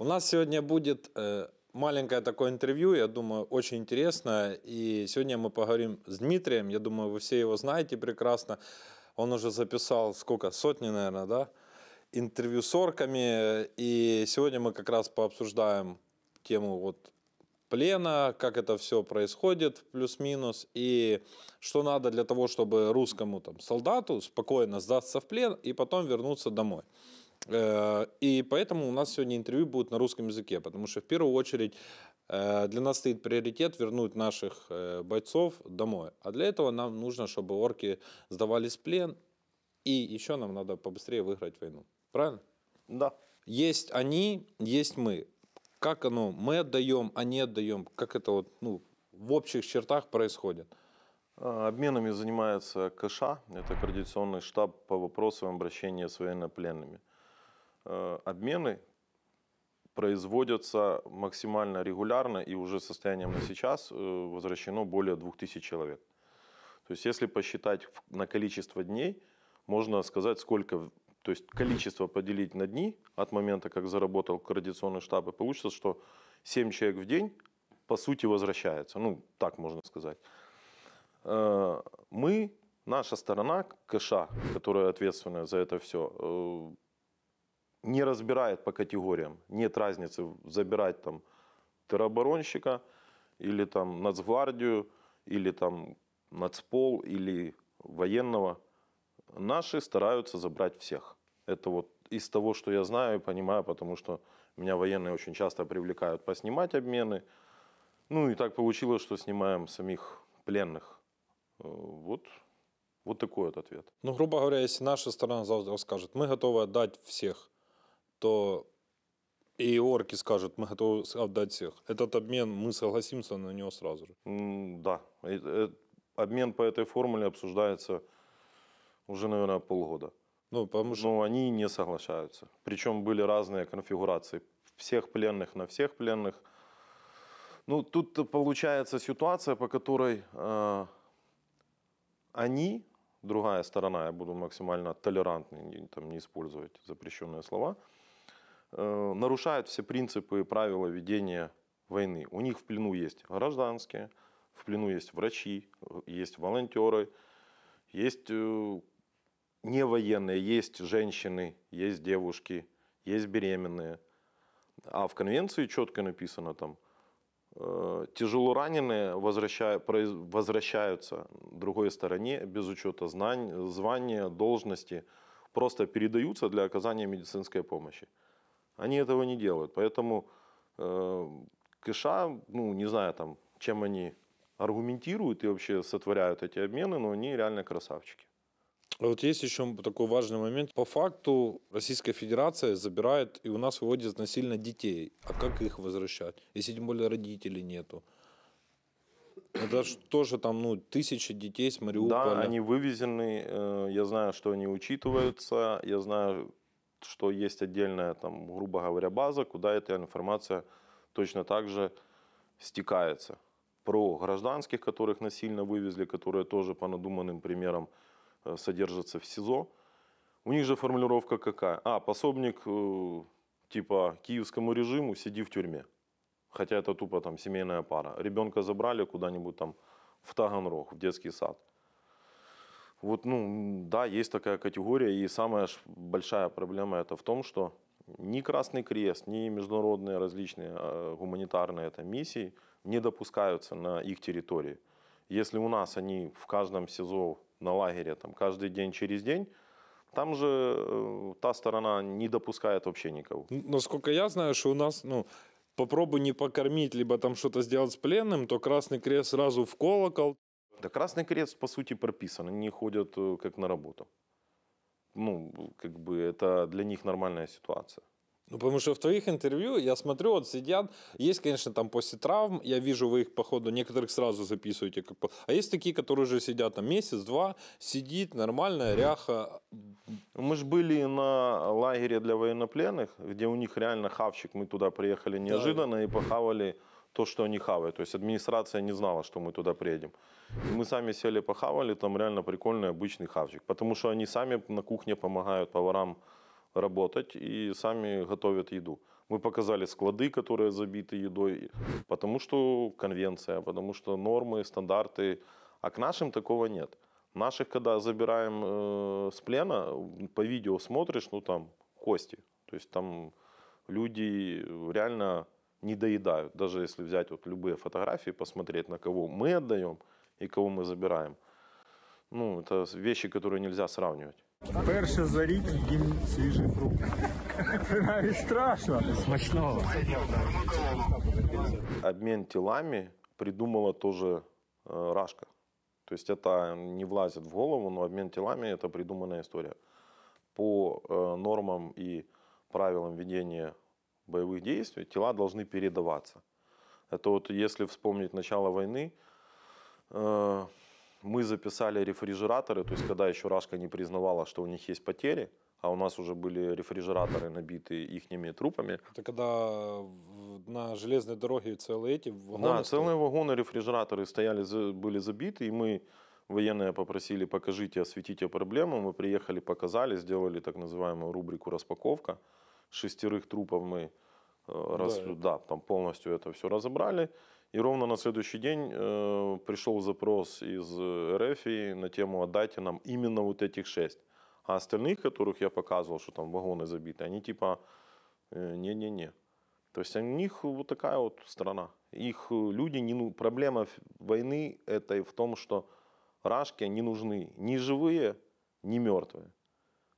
У нас сегодня будет маленькое такое интервью, я думаю, очень интересное. И сегодня мы поговорим с Дмитрием. Я думаю, вы все его знаете прекрасно. Он уже записал сколько? Сотни, наверное, да? Интервью с орками. И сегодня мы как раз пообсуждаем тему вот плена, как это все происходит, плюс-минус, и что надо для того, чтобы русскому там, солдату спокойно сдаться в плен и потом вернуться домой. И поэтому у нас сегодня интервью будет на русском языке, потому что в первую очередь для нас стоит приоритет вернуть наших бойцов домой. А для этого нам нужно, чтобы орки сдавались в плен, и еще нам надо побыстрее выиграть войну. Правильно? Да. Есть они, есть мы. Как оно, мы отдаем, они отдаем, как это вот, в общих чертах происходит? Обменами занимается КША, это Координационный штаб по вопросам обращения с военнопленными. Обмены производятся максимально регулярно, и уже состоянием на сейчас возвращено более 2000 человек. То есть если посчитать на количество дней, можно сказать, сколько, то есть количество поделить на дни от момента, как заработал координационный штаб, и получится, что 7 человек в день по сути возвращается. Ну, так можно сказать. Мы, наша сторона, КША, которая ответственная за это все, не разбирает по категориям. Нет разницы забирать там тероборонщика, или там Нацгвардию, или там Нацпол, или военного. Наши стараются забрать всех. Это вот из того, что я знаю и понимаю, потому что меня военные очень часто привлекают поснимать обмены. Ну и так получилось, что снимаем самих пленных. Вот такой вот ответ. Ну, грубо говоря, если наша сторона завтра скажет, мы готовы отдать всех, то и орки скажут, мы готовы отдать всех. Этот обмен, мы согласимся на него сразу же. Да. Обмен по этой формуле обсуждается уже, наверное, полгода. Но они не соглашаются. Причем были разные конфигурации. Всех пленных на всех пленных. Ну, тут получается ситуация, по которой они, другая сторона, я буду максимально толерантный, там, не использовать запрещенные слова, нарушают все принципы и правила ведения войны. У них в плену есть гражданские, в плену есть врачи, есть волонтеры, есть не военные, есть женщины, есть девушки, есть беременные. А в конвенции четко написано там, тяжело раненые возвращаются другой стороне без учета звания, должности, просто передаются для оказания медицинской помощи. Они этого не делают, поэтому КША, не знаю там, чем они аргументируют и вообще сотворяют эти обмены, но они реально красавчики. Вот есть еще такой важный момент. По факту Российская Федерация забирает и у нас выводит насильно детей. А как их возвращать? Если тем более родителей нету. Это же тоже там, тысячи детей с Мариуполя. Да, они вывезены. Я знаю, что они учитываются. Я знаю, что есть отдельная, там, грубо говоря, база, куда эта информация точно так же стекается. Про гражданских, которых насильно вывезли, которые тоже по надуманным примерам содержатся в СИЗО. У них же формулировка какая? Пособник типа киевскому режиму, сиди в тюрьме. Хотя это тупо там семейная пара. Ребенка забрали куда-нибудь там в Таганрог, в детский сад. Вот, да, есть такая категория. И самая большая проблема это в том, что ни Красный Крест, ни международные различные гуманитарные миссии не допускаются на их территории. Если у нас они в каждом СИЗО на лагере там, каждый день через день, там же та сторона не допускает вообще никого. Насколько я знаю, что у нас, попробуй не покормить, либо там что-то сделать с пленным, то Красный Крест сразу в колокол. Да Красный Крест, по сути, прописан. Они ходят как на работу. Это для них нормальная ситуация. Потому что в твоих интервью я смотрю, вот сидят, есть, конечно, там после травм, я вижу, вы их, походу, некоторых сразу записываете, а есть такие, которые уже сидят там месяц-два, сидит, нормальная ряха. Мы же были на лагере для военнопленных, где у них реально хавчик, мы туда приехали неожиданно и похавали то, что они хавают. То есть администрация не знала, что мы туда приедем. И мы сами сели, похавали, там реально прикольный обычный хавчик, потому что они сами на кухне помогают поварам работать и сами готовят еду. Мы показали склады, которые забиты едой, потому что конвенция, потому что нормы, стандарты. А к нашим такого нет. Наших, когда забираем с плена, по видео смотришь, ну там кости. То есть там люди реально не доедают. Даже если взять вот любые фотографии, посмотреть, на кого мы отдаем и кого мы забираем. Ну, это вещи, которые нельзя сравнивать. Перше за рік їм свіжий фрукт. Це навіть страшно. Смачного. Обмен телами придумала тоже Рашка. То есть это не влазит в голову, но обмен телами – это придуманная история. По нормам и правилам ведения боевых действий тела должны передаваться. Это вот если вспомнить начало войны, мы записали рефрижераторы, то есть когда еще Рашка не признавала, что у них есть потери, а у нас уже были рефрижераторы, набитые ихними трупами. Это когда на железной дороге целые эти вагоны? Да, целые вагоны, рефрижераторы стояли, были забиты, и мы, военные, попросили: покажите, осветите проблему. Мы приехали, показали, сделали так называемую рубрику «Распаковка». 6 трупов мы там полностью это все разобрали. И ровно на следующий день пришел запрос из РФ на тему: отдайте нам именно вот этих 6. А остальных, которых я показывал, что там вагоны забиты, они типа не-не-не. То есть у них вот такая вот страна. Их люди, проблема войны это в том, что Рашки не нужны ни живые, ни мертвые.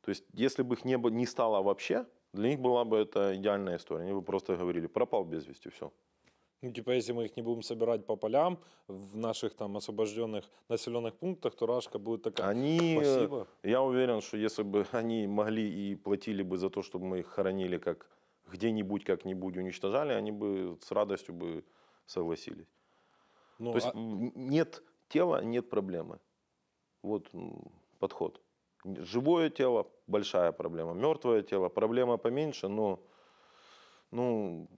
То есть если бы их не стало вообще, для них была бы это идеальная история. Они бы просто говорили: пропал без вести, все. Ну, типа, если мы их не будем собирать по полям в наших там освобожденных населенных пунктах, то Рашка будет такая: спасибо. Я уверен, что если бы они могли и платили бы за то, чтобы мы их хоронили как где-нибудь, как-нибудь уничтожали, они бы с радостью бы согласились. То есть нет тела, нет проблемы. Вот подход. Живое тело – большая проблема. Мертвое тело – проблема поменьше, но...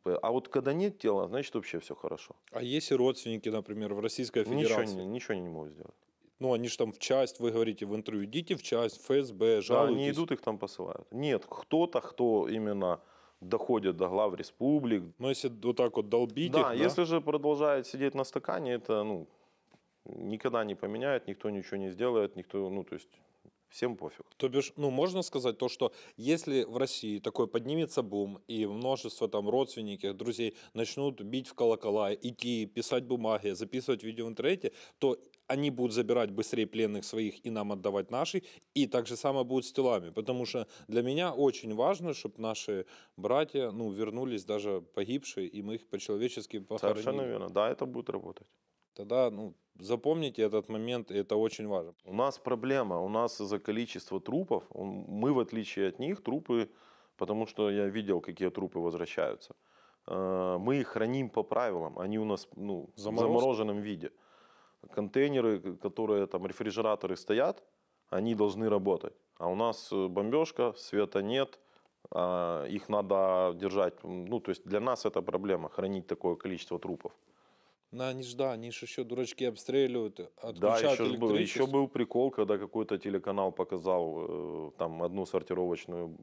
а вот когда нет тела, значит вообще все хорошо. А если родственники, например, в Российской Федерации? Ничего они не могут сделать. Ну, они же там в часть, вы говорите в интервью, идите в часть, ФСБ, жалуйтесь. Да, они идут, их там посылают. Нет, кто именно доходит до глав республик. Но если вот так вот долбить да, их, если же продолжает сидеть на стакане, это никогда не поменяет, никто ничего не сделает, никто, то есть... Всем пофиг. То бишь, можно сказать то, что если в России такой поднимется бум, и множество там родственников, друзей начнут бить в колокола, идти, писать бумаги, записывать видео в интернете, то они будут забирать быстрее пленных своих и нам отдавать наших, и так же самое будет с телами. Потому что для меня очень важно, чтобы наши братья, вернулись даже погибшие, и мы их по-человечески похоронили. Совершенно верно. Да, это будет работать. Тогда, запомните этот момент, и это очень важно. У нас проблема, у нас из-за количества трупов, мы в отличие от них, трупы, потому что я видел, какие трупы возвращаются, мы их храним по правилам, они у нас в замороженном виде. Контейнеры, которые там, рефрижераторы стоят, они должны работать. А у нас бомбежка, света нет, их надо держать, то есть для нас это проблема, хранить такое количество трупов. Они же еще дурачки обстреливают, отключают электричество. Еще был прикол, когда какой-то телеканал показал там одну сортировочную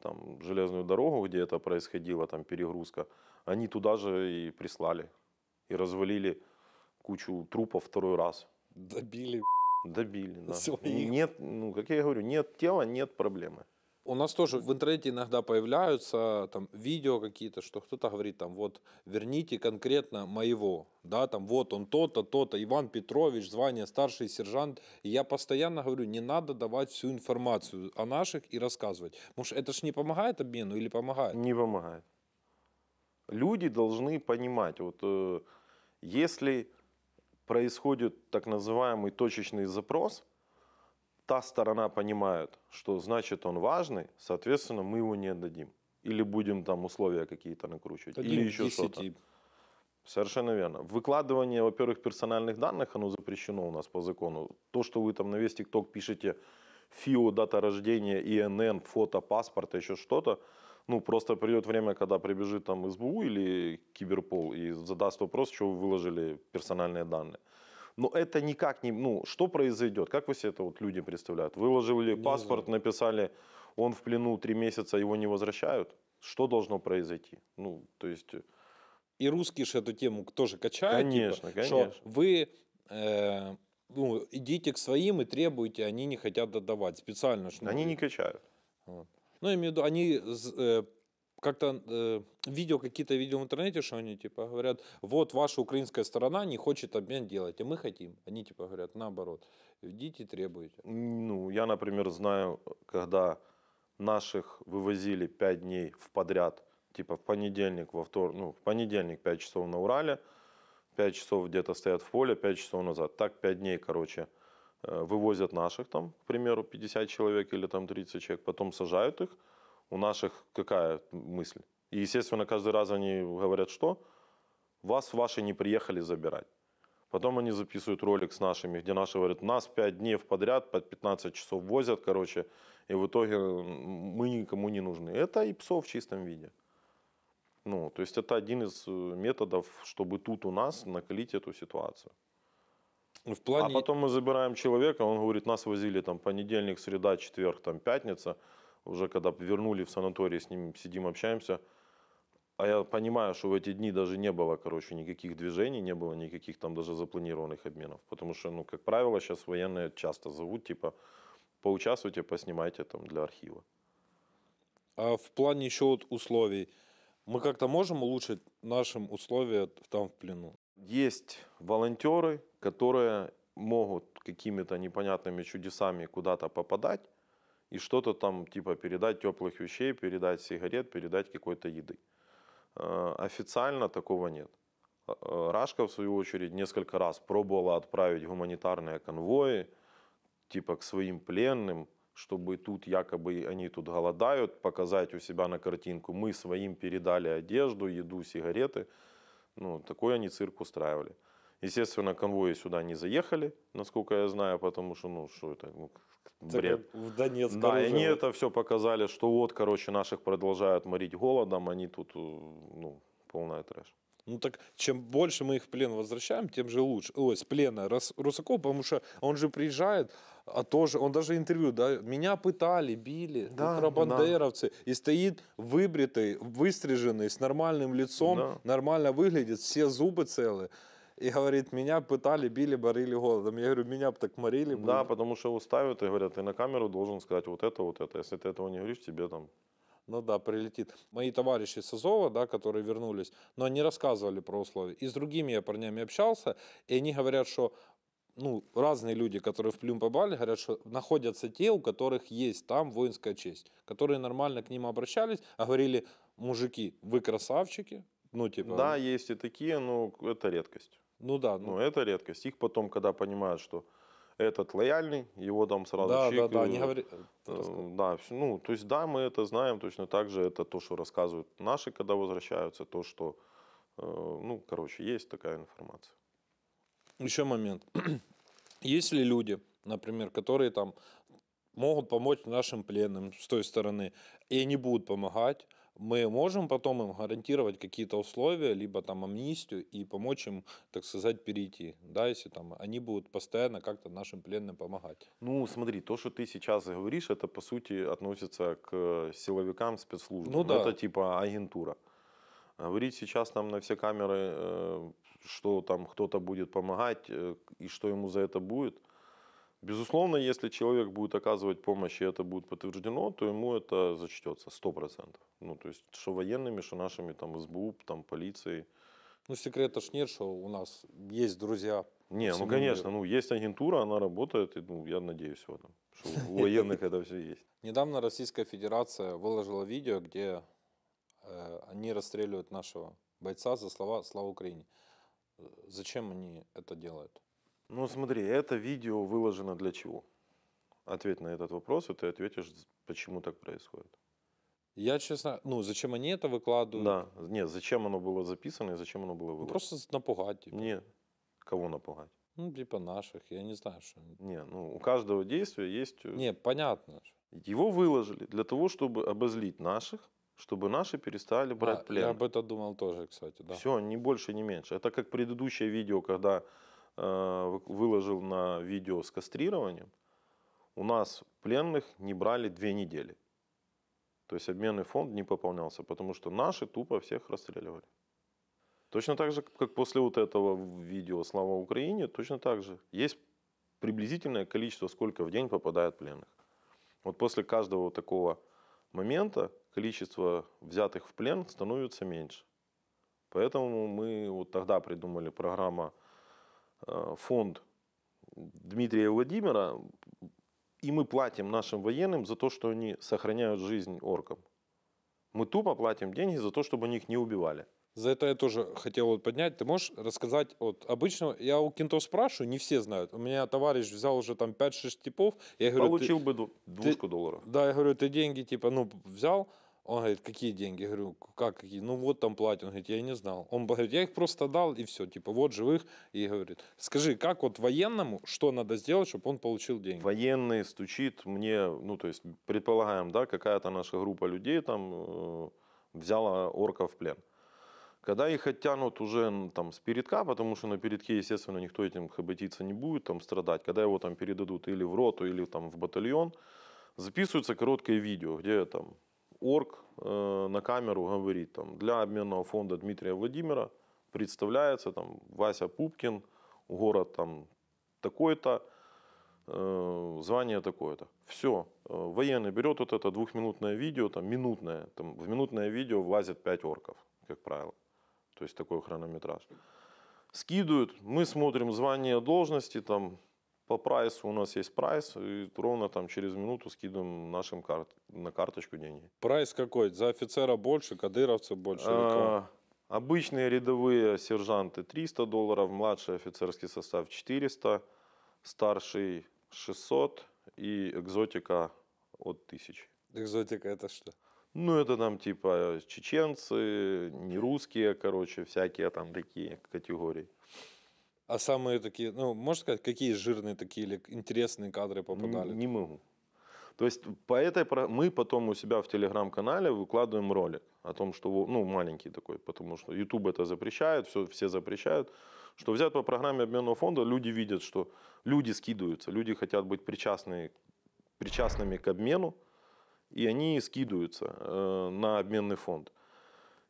там, железную дорогу, где это происходило, там перегрузка. Они туда же и прислали. И развалили кучу трупов второй раз. Добили, да. Своих. Нет, как я говорю, нет тела, нет проблемы. У нас тоже в интернете иногда появляются там видео какие-то, что кто-то говорит там: вот верните конкретно моего, да, там вот он то-то, то-то, Иван Петрович, звание старший сержант. И я постоянно говорю: не надо давать всю информацию о наших и рассказывать. Может, это ж не помогает обмену или помогает? Не помогает. Люди должны понимать, вот если происходит так называемый точечный запрос, та сторона понимает, что значит он важный, соответственно, мы его не отдадим. Или будем там условия какие-то накручивать. Или еще что-то. Совершенно верно. Выкладывание, во-первых, персональных данных, оно запрещено у нас по закону. То, что вы там на весь ТикТок пишете ФИО, дата рождения, ИНН, фото, паспорт, еще что-то, просто придет время, когда прибежит там СБУ или Киберпол и задаст вопрос, что вы выложили персональные данные. Но это никак не... что произойдет? Как вы себе это люди представляют? Выложили паспорт, написали, он в плену 3 месяца, его не возвращают? что должно произойти? Ну, то есть, И русские же эту тему тоже качают. конечно, Типа, что конечно. вы ну, идите к своим и требуйте, они не хотят отдавать специально. Что, Они не качают. вот. Ну, я имею в виду, они как-то видео, какие-то видео в интернете, что они типа говорят, вот ваша украинская сторона не хочет обмен делать, а мы хотим. Они типа говорят, наоборот, идите требуйте. Ну, я, например, знаю, когда наших вывозили 5 дней в подряд, типа в понедельник, в понедельник 5 часов на Урале, 5 часов где-то стоят в поле, 5 часов назад. Так 5 дней, короче, вывозят наших там, к примеру, 50 человек или там 30 человек, потом сажают их. У наших какая мысль? И, естественно, каждый раз они говорят, что вас ваши не приехали забирать. Потом они записывают ролик с нашими, где наши говорят, нас 5 дней подряд по 15 часов возят, короче, и в итоге мы никому не нужны. Это и ПСО в чистом виде. Ну, то есть это один из методов, чтобы тут у нас накалить эту ситуацию. В плане... А потом мы забираем человека, он говорит, нас возили там понедельник, среда, четверг, там пятница. Уже когда вернули в санаторий, с ним сидим, общаемся. А я понимаю, что в эти дни даже не было, короче, никаких движений, не было никаких там даже запланированных обменов. Потому что, ну, как правило, сейчас военные часто зовут, типа, поучаствуйте, поснимайте там для архива. А в плане еще вот условий, мы как-то можем улучшить нашим условия там в плену? Есть волонтеры, которые могут какими-то непонятными чудесами куда-то попадать и что-то там типа передать теплых вещей, передать сигарет, передать какой-то еды. Официально такого нет. Рашка, в свою очередь, несколько раз пробовала отправить гуманитарные конвои типа к своим пленным, чтобы тут якобы они тут голодают, показать у себя на картинку, мы своим передали одежду, еду, сигареты. Ну, такой они цирк устраивали. Естественно, конвои сюда не заехали, насколько я знаю, потому что, ну, что это, ну, бред. В Донецк. Да, и они это все показали, что вот, короче, наших продолжают морить голодом, они тут, ну, полная трэш. Ну так, чем больше мы их в плен возвращаем, тем же лучше. Ой, с плена Русаков, потому что он же приезжает, а тоже, он даже интервью, да, меня пытали, били, Да, ультрабандеровцы, и стоит выбритый, выстриженный, с нормальным лицом, Да. нормально выглядит, все зубы целые. И говорит, меня пытали, били, борили голодом. Я говорю, меня бы так морили. Да, потому что его ставят и говорят, ты на камеру должен сказать вот это, вот это. Если ты этого не говоришь, тебе там... Ну да, прилетит. Мои товарищи с Азова, да, которые вернулись, но они рассказывали про условия. И с другими я парнями общался, и они говорят, что ну, разные люди, которые в плен попали, говорят, что находятся те, у которых есть там воинская честь, которые нормально к ним обращались, а говорили, мужики, вы красавчики, ну типа... Да, есть и такие, но это редкость. Ну да. Ну, это редкость. Их потом, когда понимают, что этот лояльный, его там сразу чик. Да, они говорят... Да, ну, то есть, да, мы это знаем, точно так же это то, что рассказывают наши, когда возвращаются, то, что, ну, короче, есть такая информация. Еще момент. Есть ли люди, например, которые там могут помочь нашим пленным с той стороны, и они будут помогать, мы можем потом им гарантировать какие-то условия, либо там амнистию, и помочь им, так сказать, перейти, да, если там они будут постоянно как-то нашим пленным помогать. Ну, смотри, то, что ты сейчас говоришь, это, по сути, относится к силовикам, спецслужбам. Ну да. Это типа агентура. Говорить сейчас там на все камеры, что там кто-то будет помогать и что ему за это будет. Безусловно, если человек будет оказывать помощь и это будет подтверждено, то ему это зачтется 100%. Ну, то есть, что военными, что нашими там СБУ, там полицией. Ну, секрета ж нет, что у нас есть друзья. Не, ну всему конечно, миру. ну есть агентура, она работает, и ну, я надеюсь в этом, что у военных это все есть. Недавно Российская Федерация выложила видео, где они расстреливают нашего бойца за слова «Слава Украине». Зачем они это делают? Ну смотри, это видео выложено для чего? Ответь на этот вопрос, и ты ответишь, почему так происходит. Я, честно, ну, зачем они это выкладывают? Да, нет, зачем оно было записано и зачем оно было Ну, выложено? просто напугать, типа. Нет, кого напугать? Ну, типа наших, я не знаю, что... Не, ну у каждого действия есть... Не, понятно. Его выложили для того, чтобы обозлить наших, чтобы наши перестали брать Я плен. об этом думал тоже, кстати, да. Все, ни больше, ни меньше. Это как предыдущее видео, когда выложил на видео с кастрированием. У нас пленных не брали 2 недели. То есть обменный фонд не пополнялся, потому что наши тупо всех расстреливали. Точно так же, как после вот этого видео «Слава Украине», точно так же. Есть приблизительное количество, сколько в день попадает пленных. Вот после каждого такого момента количество взятых в плен становится меньше. Поэтому мы вот тогда придумали программу «Фонд Дмитрия и Владимира», и мы платим нашим военным за то, что они сохраняют жизнь оркам. Мы тупо платим деньги за то, чтобы они их не убивали. За это я тоже хотел вот поднять. Ты можешь рассказать, вот обычно я у кентов спрашиваю, не все знают. У меня товарищ взял уже там 5-6 типов. Я говорю, Получил бы двушку долларов. Да, я говорю, ты деньги типа, ну, взял? Он говорит, какие деньги? Я говорю, как какие? Ну, вот там платят. Он говорит, я не знал. Он говорит, я их просто дал, и все, типа, вот живых. И говорит, скажи, как вот военному, что надо сделать, чтобы он получил деньги? Военный стучит мне, ну, то есть, предполагаем, да, какая-то наша группа людей там взяла орка в плен. Когда их оттянут уже там с передка, потому что на передке, естественно, никто этим хоботиться не будет, там страдать. Когда его там передадут или в роту, или там в батальон, записывается короткое видео, где там орк на камеру говорит, там, для обменного фонда Дмитрия Владимира представляется там Вася Пупкин, город там такой-то, звание такое-то. Все. Военный берет вот это двухминутное видео, там, минутное, там, в минутное видео влазит 5 орков, как правило. То есть такой хронометраж. Скидывают, мы смотрим звание, должности, там, по прайсу, у нас есть прайс, и ровно там через минуту скидываем нашим на карточку деньги. Прайс какой? За офицера больше, кадыровцев больше? Обычные рядовые сержанты $300, младший офицерский состав 400, старший 600 и экзотика от 1000. Экзотика это что? Ну, это там типа чеченцы, нерусские, короче, всякие там такие категории. А самые такие, ну, можно сказать, какие жирные такие или интересные кадры попадали? Не могу. То есть мы потом у себя в телеграм-канале выкладываем ролик о том, что, ну, маленький такой, потому что YouTube это запрещает, все запрещают, что взять по программе обменного фонда, люди видят, что люди скидываются, люди хотят быть причастными к обмену, и они скидываются на обменный фонд.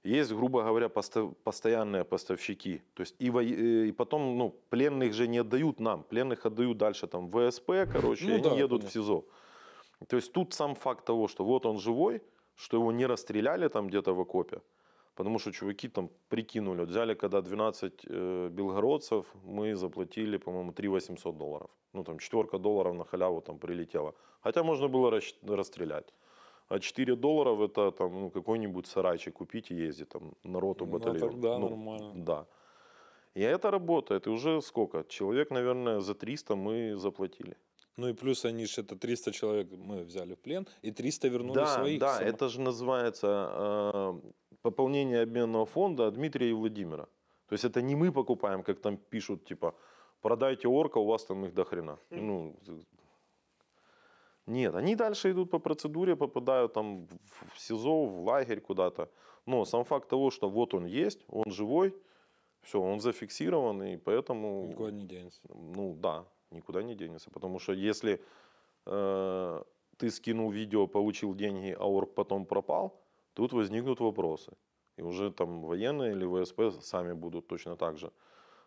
Есть, грубо говоря, постоянные поставщики. То есть и потом, ну, пленных же не отдают нам, пленных отдают дальше там в ВСП, короче, ну, и они едут понятно. в СИЗО. То есть тут сам факт того, что вот он живой, что его не расстреляли там где-то в окопе, потому что чуваки там прикинули, вот взяли когда 12 белгородцев, мы заплатили, по-моему, $3 800. Ну там $4 на халяву там прилетело. Хотя можно было расстрелять. А $4 это там, ну, какой-нибудь сарайчик купить и ездить там на роту, батальон. Ну, тогда ну, нормально. Да. И это работает. И уже сколько? Человек, наверное, за 300 мы заплатили. Ну и плюс они же, это 300 человек мы взяли в плен, и 300 вернули Да, своих. да, это же называется пополнение обменного фонда Дмитрия и Владимира. То есть это не мы покупаем, как там пишут, типа, продайте орка, у вас там их до хрена. Ну, нет, они дальше идут по процедуре, попадают там в СИЗО, в лагерь куда-то. Но сам факт того, что вот он есть, он живой, все, он зафиксирован, и поэтому... Никуда не денется. Ну да, никуда не денется. Потому что если ты скинул видео, получил деньги, а орк потом пропал, тут возникнут вопросы. И уже там военные или ВСП сами будут точно так же.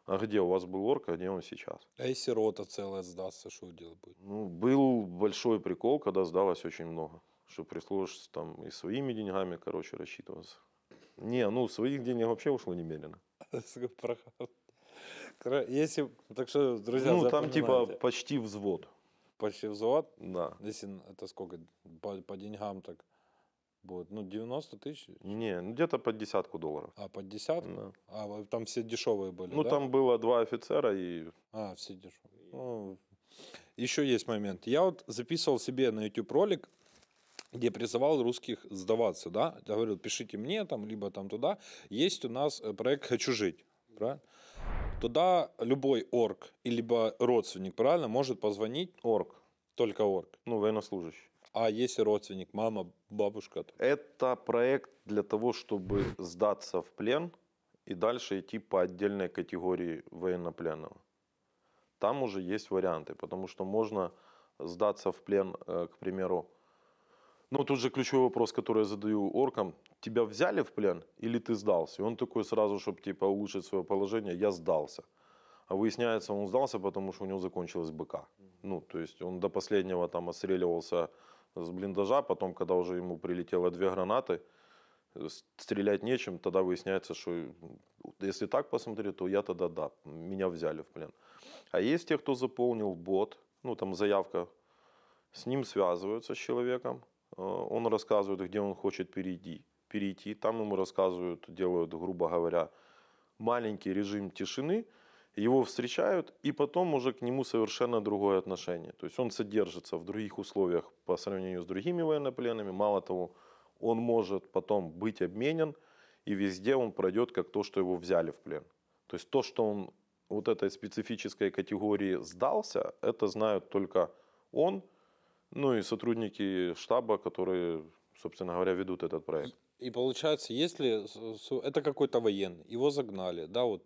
А где у вас был орк, а где он сейчас? А если рота целая сдастся, что делать будет? Ну, был большой прикол, когда сдалось очень много. Что пришлось там и своими деньгами, короче, рассчитываться. Не, ну, своих денег вообще ушло немерено. Если, так что, друзья, ну, там типа запоминайте. почти взвод. Почти взвод? Да. Если это сколько? По деньгам так будет? Ну, 90 тысяч? Не, ну, где-то под $10. А, под десятку? Да. А, там все дешевые были, Ну, да? там было 2 офицера и... А, все дешевые. Ну, еще есть момент. Я вот записывал себе на YouTube ролик, где призывал русских сдаваться, да? Я говорил, пишите мне там, либо там туда. Есть у нас проект «Хочу жить», правильно? Туда любой орк, либо родственник, правильно, может позвонить. Орк. Только орк. Ну, военнослужащий. А если родственник, мама, бабушка? Это проект для того, чтобы сдаться в плен и дальше идти по отдельной категории военнопленного. Там уже есть варианты, потому что можно сдаться в плен, к примеру, Ну, тут же ключевой вопрос, который я задаю оркам. Тебя взяли в плен или ты сдался? И он такой сразу, чтобы типа улучшить свое положение, я сдался. А выясняется, он сдался, потому что у него закончилась БК. Ну, то есть он до последнего там отстреливался с блиндажа, потом, когда уже ему прилетело 2 гранаты, стрелять нечем, тогда выясняется, что если так посмотреть, то я тогда да, меня взяли в плен. А есть те, кто заполнил бот, ну там заявка, с ним связываются с человеком, он рассказывает, где он хочет перейти, там ему рассказывают, делают, грубо говоря, маленький режим тишины, его встречают, и потом уже к нему совершенно другое отношение. То есть он содержится в других условиях по сравнению с другими военнопленными. Мало того, он может потом быть обменен, и везде он пройдет как то, что его взяли в плен. То есть то, что он вот этой специфической категории сдался, это знают только он, ну и сотрудники штаба, которые, собственно говоря, ведут этот проект. И получается, если это какой-то военный, его загнали, да, вот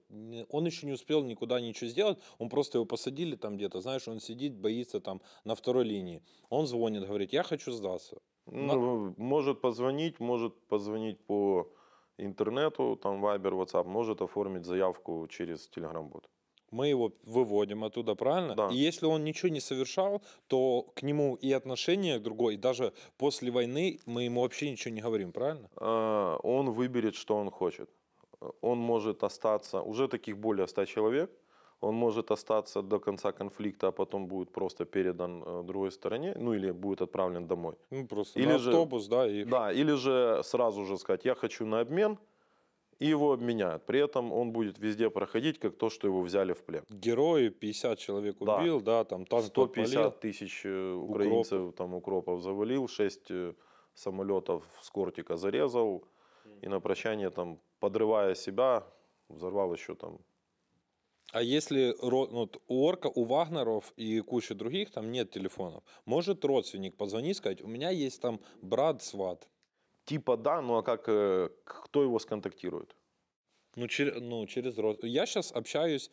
он еще не успел никуда ничего сделать, он просто его посадили там где-то, знаешь, он сидит, боится там на второй линии, он звонит, говорит, я хочу сдаться. Ну, может позвонить по интернету, там Viber, WhatsApp, может оформить заявку через Telegram-бот. Мы его выводим оттуда, правильно? Да. И если он ничего не совершал, то к нему и отношение другое, и даже после войны мы ему вообще ничего не говорим, правильно? Он выберет, что он хочет. Он может остаться, уже таких более 100 человек, он может остаться до конца конфликта, а потом будет просто передан другой стороне, ну или будет отправлен домой. Ну, просто Или на же- автобус, да, и Да, или же сразу же сказать, я хочу на обмен, и его обменяют. При этом он будет везде проходить, как то, что его взяли в плен. герой 50 человек Да. убил, да, там танк 150 тысяч украинцев, там, укропов завалил, 6 самолетов с Кортика зарезал, и на прощание, там, подрывая себя, взорвал еще там. А если вот у Орка, у Вагнеров и кучи других там нет телефонов, может родственник позвонить, сказать, у меня есть там брат, сват. Типа да, ну а как, кто его сконтактирует? Через Я сейчас общаюсь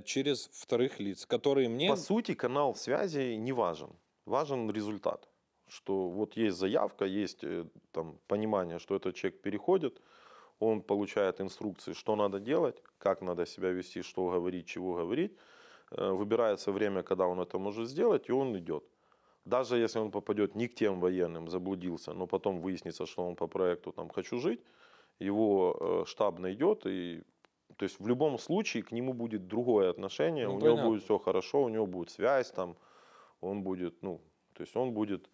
через вторых лиц, которые мне... По сути, канал связи не важен. Важен результат. Что вот есть заявка, есть там понимание, что этот человек переходит, он получает инструкции, что надо делать, как надо себя вести, что говорить, чего говорить. Выбирается время, когда он это может сделать, и он идет. Даже если он попадет не к тем военным, заблудился, но потом выяснится, что он по проекту там «хочу жить», его штаб найдет, и то есть в любом случае к нему будет другое отношение, Ну, у понятно. него будет все хорошо, у него будет связь, там, он будет, ну, то есть он будет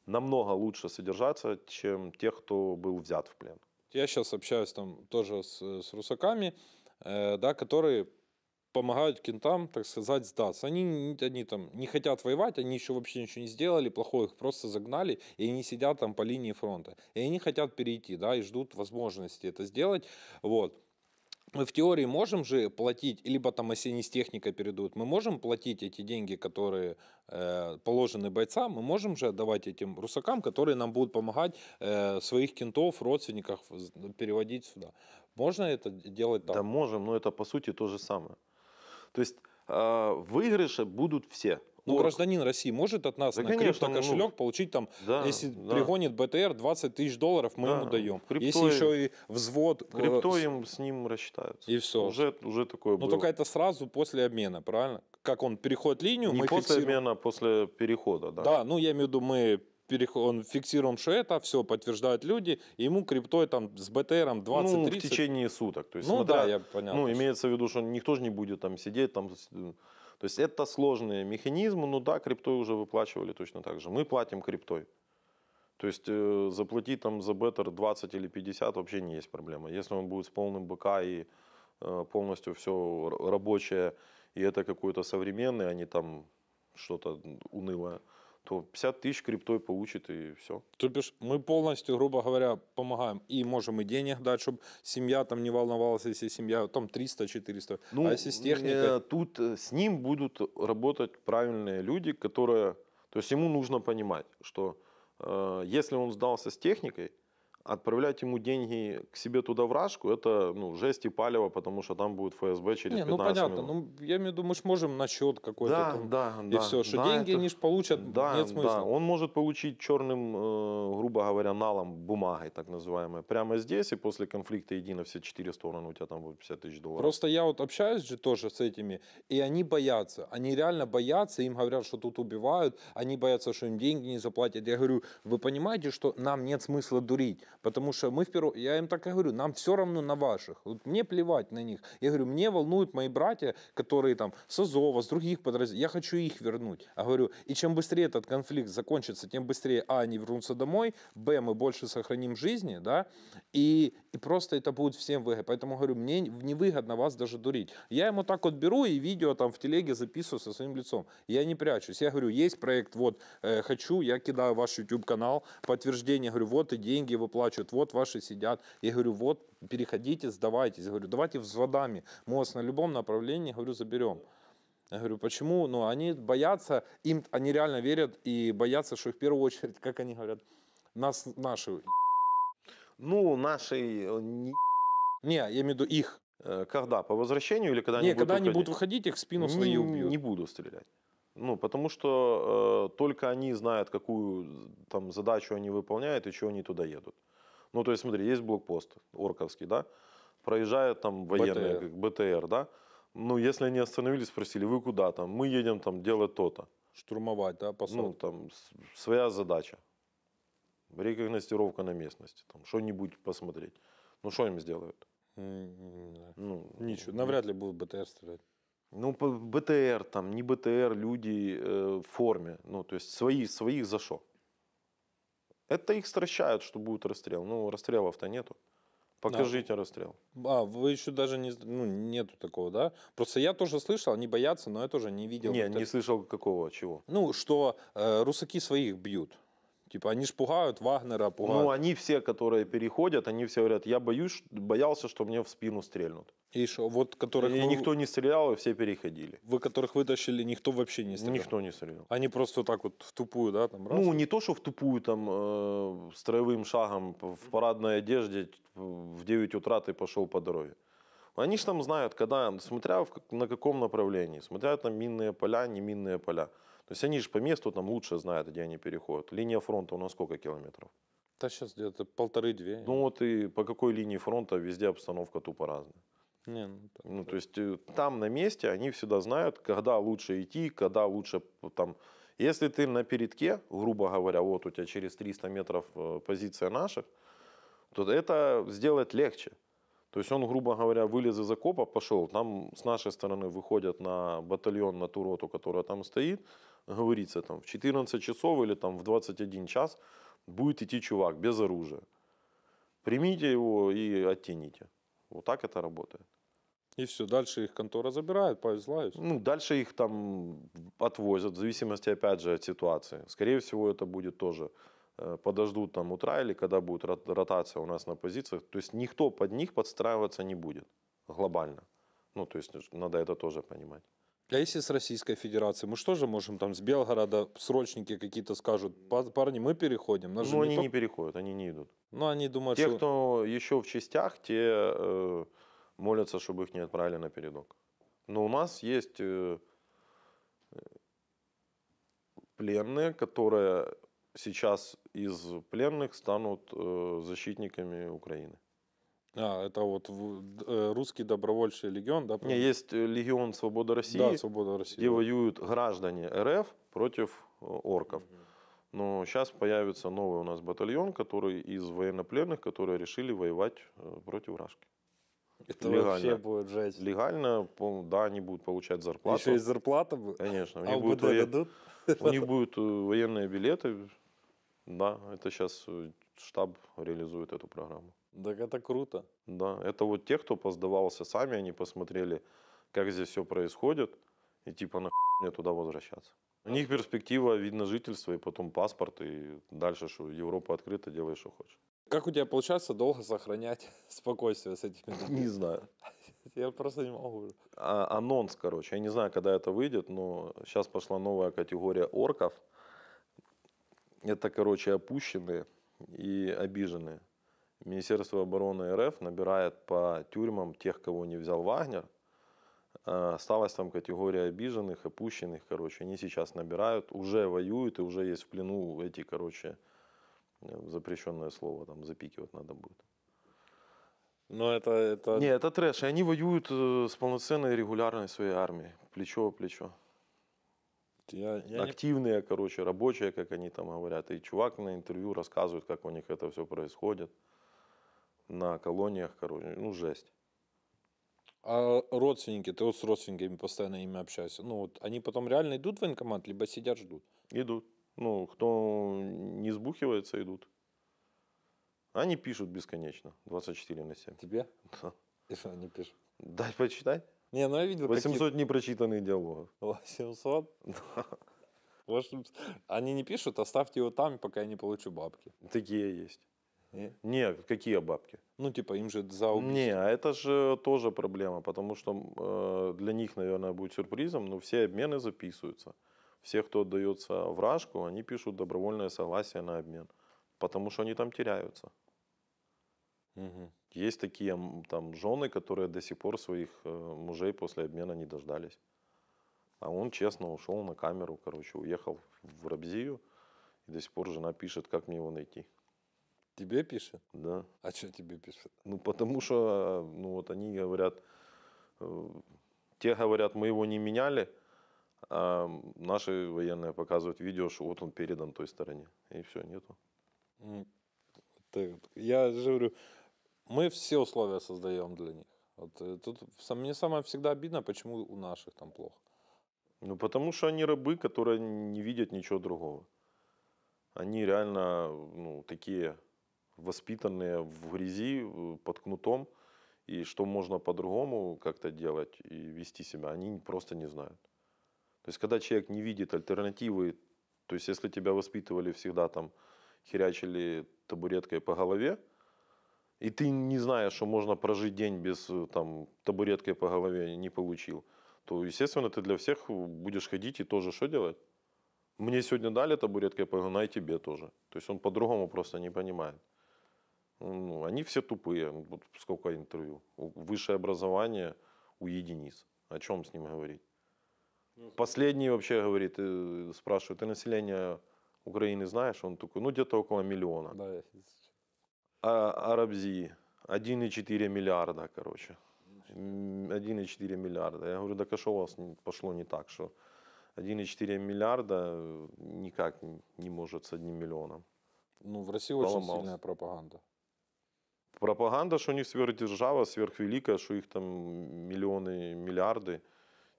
намного лучше содержаться, чем тех, кто был взят в плен. Я сейчас общаюсь там тоже с русаками, да, которые помогают кентам, так сказать, сдаться. Они там не хотят воевать, они еще вообще ничего не сделали плохого, их просто загнали, и они сидят там по линии фронта. И они хотят перейти, да, и ждут возможности это сделать. Вот. Мы в теории можем же платить, либо там, если они с техникой перейдут, мы можем платить эти деньги, которые положены бойцам, мы можем же отдавать этим русакам, которые нам будут помогать своих кентов, родственников переводить сюда. Можно это делать так? Да, можем, но это по сути то же самое. То есть выигрыши будут все. Ну, Орк. гражданин России может от нас Да, на конечно, криптокошелек получить там, Да, если да. пригонит БТР, 20 тысяч долларов мы Да, ему даем. криптой- Если еще и взвод... Крипто им с ним рассчитаются. И все. Уже такое Но было. только это сразу после обмена, правильно? Как он переходит линию, Не мы после фиксируем. обмена, а после перехода, да. Да, ну я имею в виду, мы фиксируем, что это, все подтверждают люди, и ему криптой там с БТРом 20-30. Ну, в течение суток. То есть, Ну смотря- да, я понятно. Ну, имеется в виду, что никто же не будет там сидеть, там, то есть это сложные механизмы, ну да, криптой уже выплачивали точно так же. Мы платим криптой. То есть заплатить там за беттер 20 или 50 вообще не есть проблема. Если он будет с полным БК и полностью все рабочее, и это какой-то современный, а не там что-то унылое, то 50 тысяч криптой получит и все. То бишь мы полностью, грубо говоря, помогаем и можем и денег дать, чтобы семья там не волновалась, если семья там 300-400, а если с техникой... Тут с ним будут работать правильные люди, которые... То есть ему нужно понимать, что если он сдался с техникой, Отправлять ему деньги к себе туда в Рашку, это жесть и палево, потому что там будет ФСБ через Не, 15 ну понятно, минут. ну я имею в виду, мы ж можем на счет какой-то Да, там, да, и да. все, что да, деньги это- они ж получат, Да, нет смысла. да. Он может получить черным, грубо говоря, налом, бумагой так называемой, прямо здесь, и после конфликта иди на все 4 стороны, у тебя там будет 50 тысяч долларов. Просто я вот общаюсь же тоже с этими, и они боятся. Они реально боятся, им говорят, что тут убивают, они боятся, что им деньги не заплатят. Я говорю, вы понимаете, что нам нет смысла дурить, потому что мы я им так и говорю, нам все равно на ваших. Вот мне плевать на них. Я говорю, мне волнуют мои братья, которые там с Азова, с других подразделений. Я хочу их вернуть. Я говорю, и чем быстрее этот конфликт закончится, тем быстрее, они вернутся домой, мы больше сохраним жизни, да, и просто это будет всем выгодно. Поэтому говорю, мне невыгодно вас даже дурить. Я ему так вот беру и видео там в телеге записываю со своим лицом. Я не прячусь. Я говорю, есть проект, вот, хочу, я кидаю ваш YouTube-канал, подтверждение, говорю, вот и деньги выплачивают, вот ваши сидят. Я говорю, вот, переходите, сдавайтесь. Я говорю, давайте взводами. Мы вас на любом направлении, говорю, заберем. Я говорю, почему? Ну, они боятся, они реально верят и боятся, что в первую очередь, как они говорят, наши. Ну, нашей... Не, я имею в виду их. Когда? По возвращению или когда они Не, будут когда они уходить? будут выходить, их в спину свои убьют. Не буду стрелять. Ну, потому что только они знают, какую там задачу они выполняют и чего они туда едут. Ну, то есть, смотри, есть блокпост орковский, да, проезжает там военные, БТР, да. Ну, если они остановились, спросили, вы куда там? Мы едем там делать то-то. Штурмовать, да, посадку. Ну, там своя задача. Рекогностировка на местности, там что-нибудь посмотреть. Ну, что им сделают? Ну, ничего, навряд ли будут БТР стрелять. Ну, БТР, там, не БТР, люди в форме. Ну, то есть своих за что? Это их стращают, что будет расстрел. Ну, расстрелов-то нету. Покажите расстрел. Вы еще даже нету такого, да? Просто я тоже слышал, они боятся, но я тоже не видел. Не слышал какого, чего. Ну, что русаки своих бьют. Типа, они ж пугают, Вагнера пугают. Ну, они все, которые переходят, они все говорят, я боялся, что мне в спину стрельнут. И что, вот которых И никто не стрелял, и все переходили. Вы которых вытащили, никто вообще не стрелял? Никто не стрелял. Они просто вот так вот в тупую, да? Там, раз. Ну, не то, что в тупую, там, строевым шагом, в парадной одежде, в 9 утра ты пошел по дороге. Они же там знают, когда, смотря на каком направлении, смотря там минные поля, не минные поля. То есть они же по месту там лучше знают, где они переходят. Линия фронта у нас сколько километров? Да сейчас где-то 1,5-2. Ну вот и по какой линии фронта везде обстановка тупо разная. Не, Ну, то есть там на месте они всегда знают, когда лучше идти, когда лучше там. Если ты на передке, грубо говоря, вот у тебя через 300 метров позиция наших, то это сделать легче. То есть он, грубо говоря, вылез из окопа, пошел, там с нашей стороны выходят на батальон, на ту роту, которая там стоит, говорится, там в 14 часов или там в 21 час будет идти чувак без оружия. Примите его и оттяните. Вот так это работает. И все, дальше их контора забирает, повезла. Ну, дальше их там отвозят, в зависимости, опять же, от ситуации. Скорее всего, это будет тоже, подождут там утра или когда будет ротация у нас на позициях. То есть никто под них подстраиваться не будет глобально. Ну, то есть надо это тоже понимать. А если с Российской Федерацией, мы что же можем там с Белгорода срочники какие-то скажут, парни, мы переходим. Нас Ну, они не переходят, они не идут. Ну, они думают, Те, что... кто еще в частях, те молятся, чтобы их не отправили на передок. Но у нас есть пленные, которые сейчас из пленных станут защитниками Украины. Это вот русский добровольчий легион, да? Не, есть легион «Свобода России», Да, «Свобода России», где воюют граждане РФ против орков. Но сейчас появится новый у нас батальон, который из военнопленных, которые решили воевать против Рашки. Это легально. Вообще будет жесть. Легально, да, они будут получать зарплату. Еще и зарплата будет? Конечно. А УБД дадут? У них будут военные билеты. Да, это сейчас штаб реализует эту программу. Так это круто. Да, это вот те, кто поздавался сами, они посмотрели, как здесь все происходит, и типа нахуй мне туда возвращаться. У них перспектива, вид на жительство, и потом паспорт, и дальше, что Европа открыта, делай, что хочешь. Как у тебя получается долго сохранять спокойствие с этими людьми? Не знаю. Я просто не могу. Анонс, короче. Я не знаю, когда это выйдет, но сейчас пошла новая категория орков. Это, короче, опущенные и обиженные. Министерство обороны РФ набирает по тюрьмам тех, кого не взял Вагнер. Осталась там категория обиженных, опущенных, короче. Они сейчас набирают, уже воюют и уже есть в плену эти, короче, запрещенное слово, там запикивать надо будет. Но это... Не, это трэш. И они воюют с полноценной регулярной своей армией. Плечо в плечо. Я не... Активные, короче, рабочие, как они там говорят. И чувак на интервью рассказывает, как у них это все происходит. На колониях, короче. Ну, жесть. А родственники, ты вот с родственниками постоянно ими общаешься. Ну вот они потом реально идут в военкомат, либо сидят, ждут? Идут. Ну, кто не сбухивается, идут. Они пишут бесконечно. 24/7. Тебе? Да. И что они пишут? Дай почитай. Не, ну я видел 800 непрочитанных диалогов. 800? Они не пишут, оставьте его там, пока я не получу бабки. Такие есть. Не? Нет, какие бабки? Ну, типа, им же за убийство. Не, а это же тоже проблема, потому что для них, наверное, будет сюрпризом, но все обмены записываются. Все, кто отдается вражку, они пишут добровольное согласие на обмен, потому что они там теряются. Угу. Есть такие там жены, которые до сих пор своих мужей после обмена не дождались. А он честно ушел на камеру, короче, уехал в Рабзию, и до сих пор жена пишет, как мне его найти. Тебе пишет? Да. А что тебе пишет? Ну, потому что, ну, вот они говорят, те говорят, мы его не меняли, а наши военные показывают видео, что вот он передан той стороне. И все, нету. Я же говорю, мы все условия создаем для них. Вот, тут мне самое всегда обидно, почему у наших там плохо. Ну, потому что они рабы, которые не видят ничего другого. Они реально, ну, такие воспитанные в грязи, под кнутом. И что можно по-другому как-то делать и вести себя, они просто не знают. То есть, когда человек не видит альтернативы, то есть, если тебя воспитывали всегда там, херячили табуреткой по голове, и ты не знаешь, что можно прожить день без там, табуреткой по голове, не получил, то, естественно, ты для всех будешь ходить и тоже что делать? Мне сегодня дали табуреткой по голове, и тебе тоже. То есть, он по-другому просто не понимает. Ну, они все тупые. Вот сколько интервью. Высшее образование у единиц. О чем с ним говорить? Последний вообще говорит, спрашивает, ты население Украины знаешь? Он такой, ну где-то около 1 миллиона. Да, А Рабзии 1,4 миллиарда, короче. 1,4 миллиарда. Я говорю, так а что у вас пошло не так, что 1,4 миллиарда никак не может с 1 миллионом. Ну, в России очень сильная пропаганда. Пропаганда, что у них сверхдержава, сверхвеликая, что их там миллионы, миллиарды,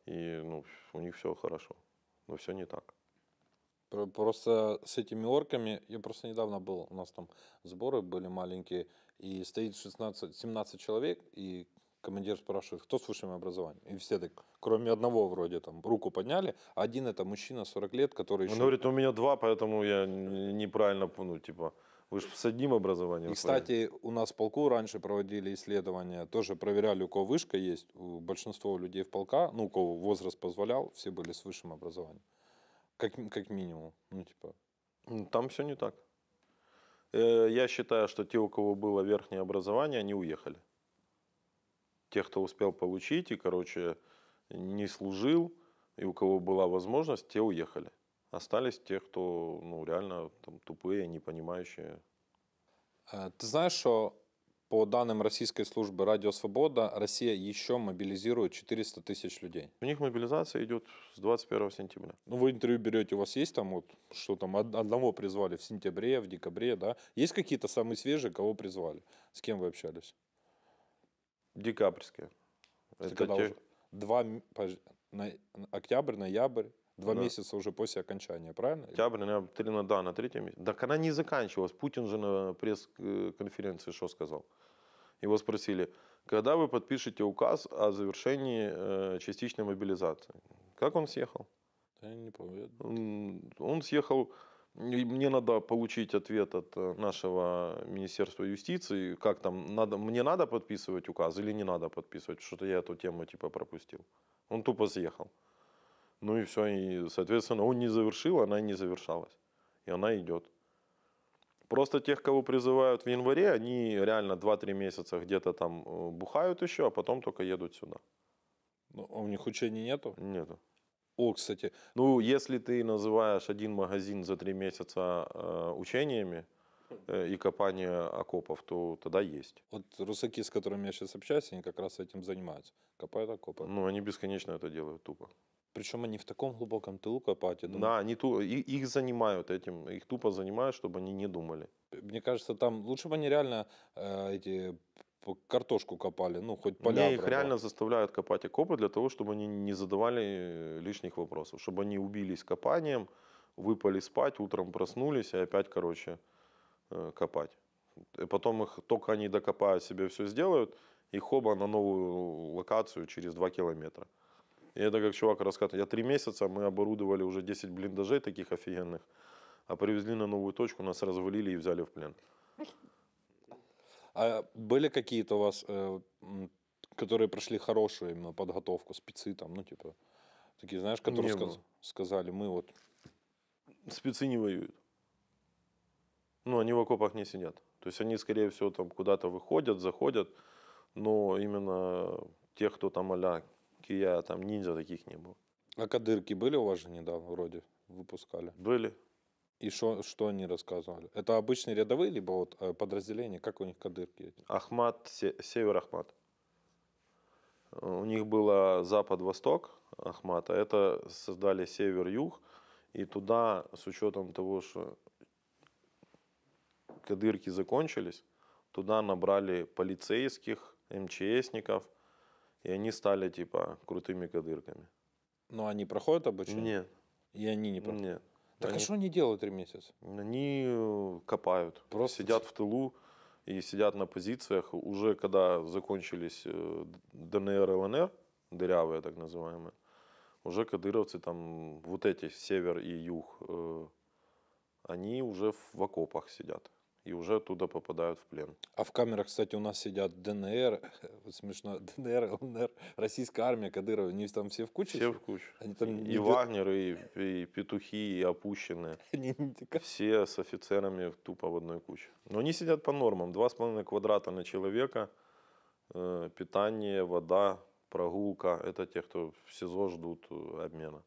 и ну, у них все хорошо. Но все не так. Просто с этими орками, я просто недавно был, у нас там сборы были маленькие, и стоит 16-17 человек, и командир спрашивает, кто с высшим образованием? И все так, кроме одного вроде там, руку подняли, а один это мужчина 40 лет, который еще... Он говорит, у меня 2, поэтому я неправильно, ну, типа... Вы же с одним образованием. И, кстати, у нас в полку раньше проводили исследования, тоже проверяли, у кого вышка есть. Большинство людей в полка, ну, у кого возраст позволял, все были с высшим образованием. Как минимум. Ну, типа. Там все не так. Я считаю, что те, у кого было верхнее образование, они уехали. Те, кто успел получить и, короче, не служил, и у кого была возможность, те уехали. Остались те, кто ну, реально там, тупые, не понимающие. Ты знаешь, что по данным российской службы «Радио Свобода» Россия еще мобилизирует 400 тысяч людей? У них мобилизация идет с 21 сентября. Ну, вы интервью берете, у вас есть там, вот, что там, одного призвали в сентябре, в декабре, да? Есть какие-то самые свежие, кого призвали? С кем вы общались? Декабрьские. Это те... Октябрь, ноябрь. 2 месяца уже после окончания, правильно? Октябрь, да, на 3-м месяце. Так она не заканчивалась. Путин же на пресс-конференции что сказал? Его спросили, когда вы подпишете указ о завершении частичной мобилизации? Как он съехал? Я не помню. Он съехал, мне надо получить ответ от нашего Министерства юстиции, как там, мне надо подписывать указ или не надо подписывать, что-то я эту тему типа пропустил. Он тупо съехал. Ну и все, и, соответственно, он не завершил, она и не завершалась. И она идет. Просто тех, кого призывают в январе, они реально 2-3 месяца где-то там бухают еще, а потом только едут сюда. Ну, а у них учений нету? Нету. О, кстати, Ну, если ты называешь один магазин за 3 месяца учениями и копание окопов, то тогда есть. вот русаки, с которыми я сейчас общаюсь, они как раз этим занимаются. Копают окопы. Ну, они бесконечно это делают тупо. Причем они в таком глубоком тылу копают, я думаю. Да, их занимают этим, их тупо занимают, чтобы они не думали. Мне кажется, там лучше бы они реально картошку копали, ну, хоть поля Не, их обрабатывали. реально заставляют копать окопы для того, чтобы они не задавали лишних вопросов, чтобы они убились копанием, выпали спать, утром проснулись и опять, копать. И потом их только они докопают себе все сделают, и хоба на новую локацию через 2 километра. И это как чувак рассказывает, я 3 месяца, мы оборудовали уже 10 блиндажей таких офигенных, а привезли на новую точку, нас развалили и взяли в плен. А были какие-то у вас, которые прошли хорошую именно подготовку, спецы там, ну, типа, такие, знаешь, которые Не было. сказали, мы вот... Спецы не воюют. Ну, они в окопах не сидят. То есть они, скорее всего, там куда-то выходят, заходят, но именно тех, кто там а-ля Кия, там ниндзя, таких не было. А кадырки были у вас же недавно вроде выпускали? Были. И что они рассказывали? Это обычные рядовые, либо вот подразделения, как у них кадырки эти? Ахмат, север Ахмат. У них было запад-восток Ахмата, это создали север-юг, и туда, с учетом того, что кадырки закончились, туда набрали полицейских, МЧСников, и они стали типа крутыми кадырками. Но они проходят обучение? Нет, И они не проходят? нет. Так а Они- что они делают 3 месяца? Они копают, Просто сидят в тылу и сидят на позициях. Уже когда закончились ДНР, ЛНР, дырявые так называемые, уже кадыровцы там, вот эти, север и юг, они уже в окопах сидят. И уже оттуда попадают в плен. А в камерах, кстати, у нас сидят ДНР, вот смешно, ДНР, ЛНР, российская армия, Кадырова, они там все в куче? Все сидят? в кучу. Они там И Вагнер, и петухи, и опущенные. Они не- Все с офицерами тупо в одной куче. Но они сидят по нормам. 2,5 квадрата на человека. Питание, вода, прогулка. Это те, кто в СИЗО ждут обмена.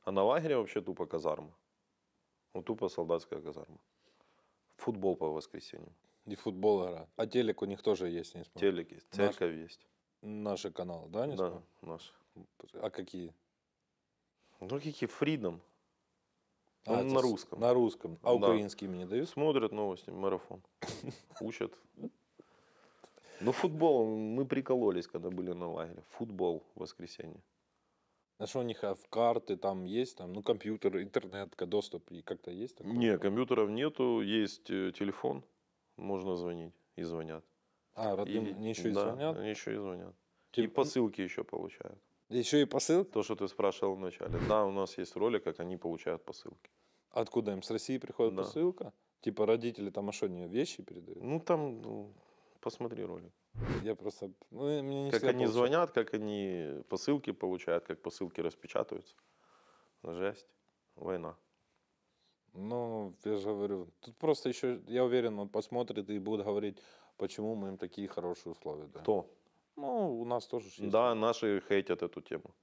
А на лагере вообще тупо казарма. Ну, тупо солдатская казарма. Футбол по воскресеньям. И футбол играют. А телек у них тоже есть, не смотрю. Телек есть, церковь есть. Наши каналы, да, не Да, смотрю? наш. А какие? Ну, какие Freedom. А, Он это на русском. На русском. А Да. украинские мне дают? Смотрят новости, марафон. Учат. Ну, футбол, мы прикололись, когда были на лагере. Футбол в воскресенье. А что у них в карты там есть? Там, ну, компьютер, интернет, доступ и как-то есть такое? Не, компьютеров нету, есть телефон, можно звонить, и звонят. А, родным И- мне еще и да, звонят? они еще и звонят. И Типа- посылки еще получают. Еще и посылки? То, что ты спрашивал вначале. Да, у нас есть ролик, как они получают посылки. Откуда им? С России приходит Да. посылка? Типа родители там, а что, они вещи передают? Ну, там, посмотри ролик. Я просто... Ну, мне не Как всегда они получается. звонят, как они посылки получают, как посылки распечатываются. Жесть. Война. Ну, я же говорю, тут просто еще, я уверен, он посмотрит и будет говорить, почему мы им такие хорошие условия даем. Кто? Ну, у нас тоже ж есть. Да, наши хейтят эту тему.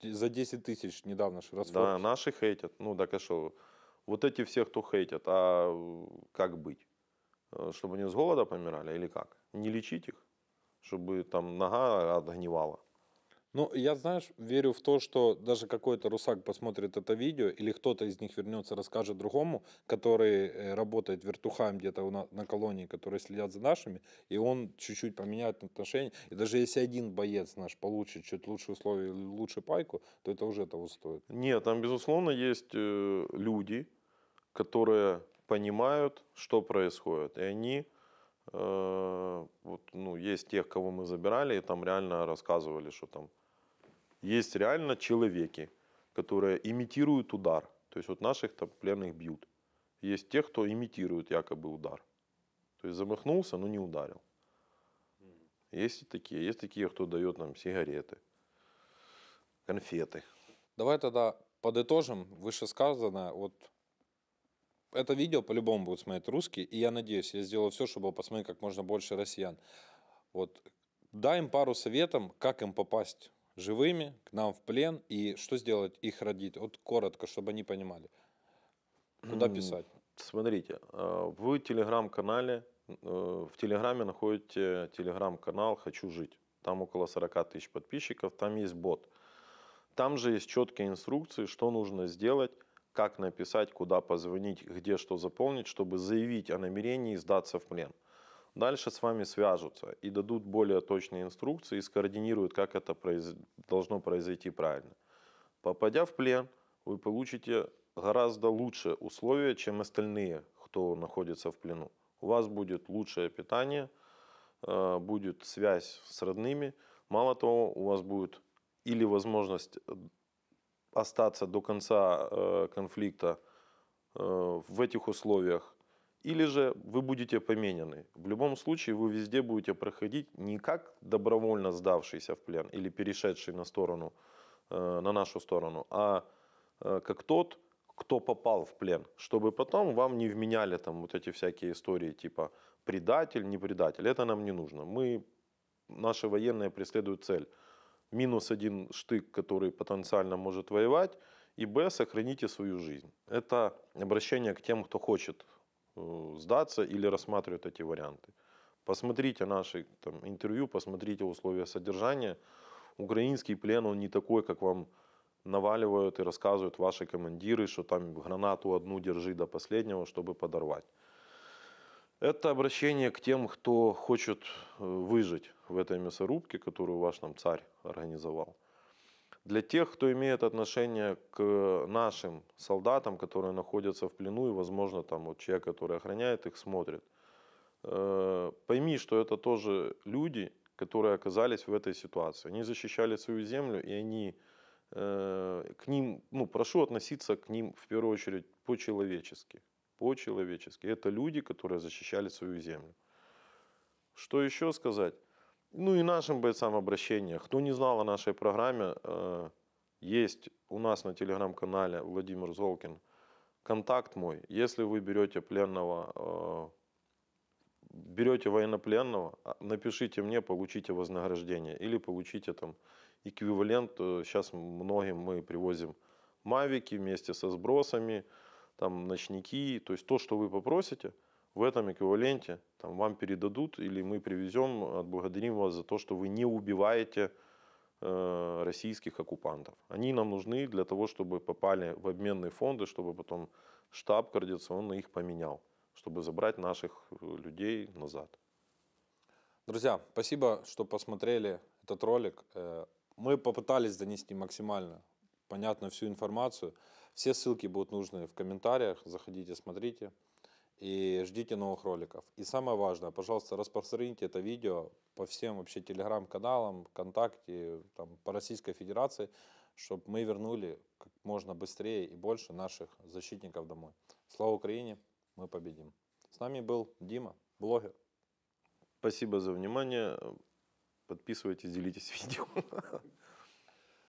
За 10 тысяч недавно же Да, расфорс. наши хейтят. Ну, так а что? Вот эти все, кто хейтят, а как быть? Чтобы они с голода помирали или как? Не лечить их? Чтобы там нога отгнивала? Ну, я, знаешь, верю в то, что даже какой-то русак посмотрит это видео, или кто-то из них вернется, расскажет другому, который работает вертухаем где-то на колонии, которые следят за нашими, и он чуть-чуть поменяет отношения. И даже если один боец наш получит чуть лучшие условия или лучше пайку, то это уже того стоит. Нет, там, безусловно, есть люди, которые понимают, что происходит. И они, вот, ну, есть тех, кого мы забирали, и там реально рассказывали, что там есть реально человеки, которые имитируют удар. То есть вот наших там пленных бьют. Есть те, кто имитирует якобы удар. То есть замахнулся, но не ударил. Есть и такие, кто дает нам сигареты, конфеты. Давай тогда подытожим вышесказанное. Вот это видео по-любому будут смотреть русские, и я надеюсь, я сделаю все, чтобы посмотреть как можно больше россиян. Вот, дай им пару советов, как им попасть живыми к нам в плен и что сделать их родителям. Вот коротко, чтобы они понимали, куда писать. Смотрите, в телеграм-канале, в телеграме находите телеграм-канал «Хочу жить». Там около 40 тысяч подписчиков, там есть бот. Там же есть четкие инструкции, что нужно сделать, как написать, куда позвонить, где что заполнить, чтобы заявить о намерении сдаться в плен. Дальше с вами свяжутся и дадут более точные инструкции и скоординируют, как это должно произойти правильно. Попадя в плен, вы получите гораздо лучшие условия, чем остальные, кто находится в плену. У вас будет лучшее питание, будет связь с родными. Мало того, у вас будет или возможность остаться до конца конфликта в этих условиях, или же вы будете поменены. В любом случае вы везде будете проходить не как добровольно сдавшийся в плен или перешедший на нашу сторону, а как тот, кто попал в плен, чтобы потом вам не вменяли там вот эти всякие истории типа предатель, не предатель. Это нам не нужно. Наши военные преследуют цель. -1 штык, который потенциально может воевать, и б, сохраните свою жизнь. Это обращение к тем, кто хочет сдаться или рассматривает эти варианты. Посмотрите наши интервью, посмотрите условия содержания. Украинский плен, он не такой, как вам наваливают и рассказывают ваши командиры, что там гранату одну держи до последнего, чтобы подорвать. Это обращение к тем, кто хочет выжить в этой мясорубке, которую ваш там царь организовал. Для тех, кто имеет отношение к нашим солдатам, которые находятся в плену, и, возможно, там вот человек, который охраняет их, смотрит, пойми, что это тоже люди, которые оказались в этой ситуации. Они защищали свою землю, и они к ним, прошу относиться к ним в первую очередь по-человечески. По-человечески. Это люди, которые защищали свою землю. Что еще сказать? И нашим бойцам обращения. Кто не знал о нашей программе, есть у нас на телеграм-канале Владимир Золкин контакт мой. Если вы берете военнопленного, напишите мне, получите вознаграждение или получите там эквивалент. Сейчас многим мы привозим мавики вместе со сбросами, там ночники, то есть то, что вы попросите, в этом эквиваленте вам передадут или мы привезем, отблагодарим вас за то, что вы не убиваете российских оккупантов. Они нам нужны для того, чтобы попали в обменные фонды, чтобы потом штаб координационный их поменял, чтобы забрать наших людей назад. Друзья, спасибо, что посмотрели этот ролик. Мы попытались донести максимально понятно всю информацию. Все ссылки будут нужны в комментариях. Заходите, смотрите и ждите новых роликов. И самое важное, пожалуйста, распространите это видео по всем вообще телеграм-каналам, ВКонтакте, по Российской Федерации, чтобы мы вернули как можно быстрее и больше наших защитников домой. Слава Украине, мы победим. С нами был Дима, блогер. Спасибо за внимание. Подписывайтесь, делитесь видео.